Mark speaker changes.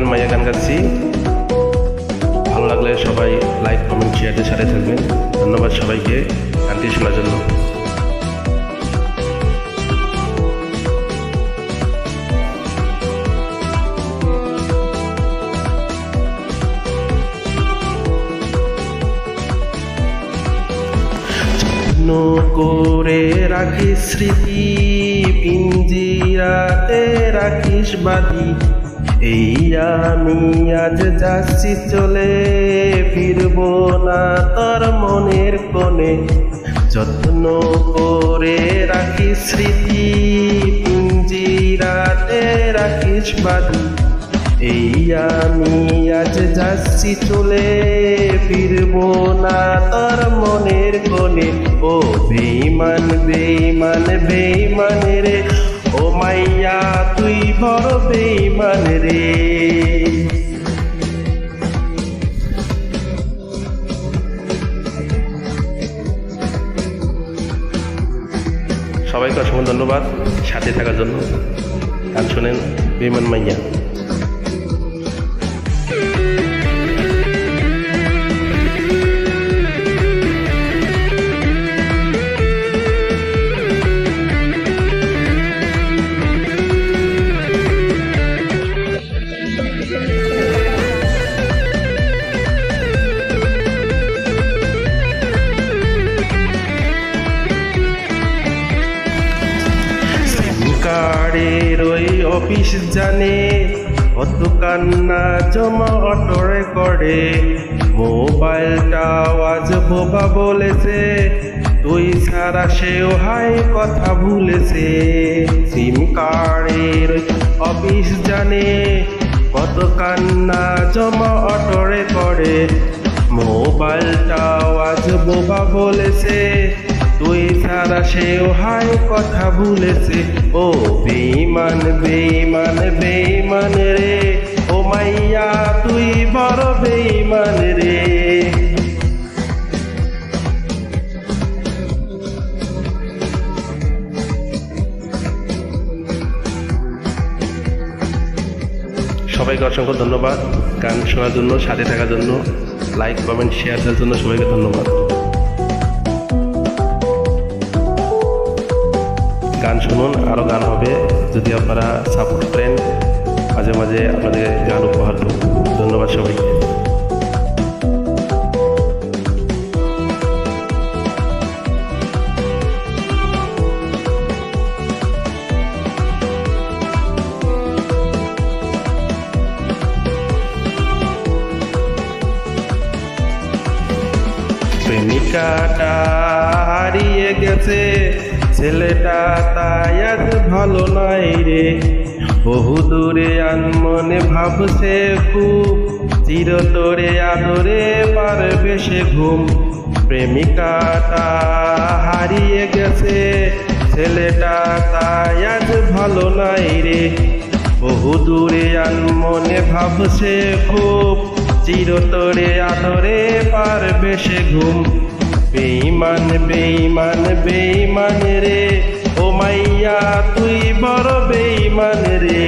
Speaker 1: বেঈমান মাইয়া গান গাচ্ছি। ভালো লাগলে সবাই লাইক কমেন্ট শেয়ারের সাথে থাকবেন। ধন্যবাদ সবাইকে গানটি শোনার জন্য। করে রাখিস স্মৃতি, পিঞ্জিরাতে রাখিস বাঁধি। এই আমি আজ যাচ্ছি চলে, ফিরব না তোর মনের কোণে। যত্ন করে রাখিস স্মৃতি, পিঞ্জিরাতে রাখিস বাঁধি। এই আমি আজ যাচ্ছি চলে, ফিরব না তোর মনের কোণে। ও বেঈমান বেঈমান বেঈমান রে, ও মাইয়া তুই বড় বেঈমান রে। সবাইকে অসংখ্য ধন্যবাদ সাথে থাকার জন্য। গান শোনেন বেঈমান মাইয়া। কার্ডের ওই অফিস জানে কত কান্না জমা অটোরে করে। মোবাইলটা আজ বোবা বলেছে, তুই সারা সেও হাই কথা ভুলেছে। সিম কার্ডের ওই অফিস জানে কত কান্না জমা অটোরে করে। মোবাইলটা আজ বোবা বলেছে, তুই সারা সেও হাই কথা ভুলেছে। ও বেঈমান বেঈমান বেঈমান রে, ও মাইয়া তুই বড় বেঈমান রে। সবাইকে অসংখ্য ধন্যবাদ গান শোনার জন্য, সাথে থাকার জন্য, লাইক কমেন্ট শেয়ার দেওয়ার জন্য সবাইকে ধন্যবাদ। গান শুনুন, আরও গান হবে যদি আপনারা সাপোর্ট করেন। মাঝে মাঝে আপনাদের গান উপহার দেব। ধন্যবাদ সবাইকে। প্রেমিকাটা হারিয়ে গেছে, ছেলেটা তাই আজ ভালো নাই রে। বহু দূরে আনমনে ভাবছে খুব, চিরতরে আদরে পারবে সে ঘুম। প্রেমিকাটা হারিয়ে গেছে, ছেলেটা তাই আজ ভালো নাই রে। বহু দূরে আনমনে ভাবছে খুব, চিরতরে আদরে পারবে সে ঘুম। বেঈমান বেঈমান বেঈমান রে, ও মাইয়া তুই বড় বেঈমান রে।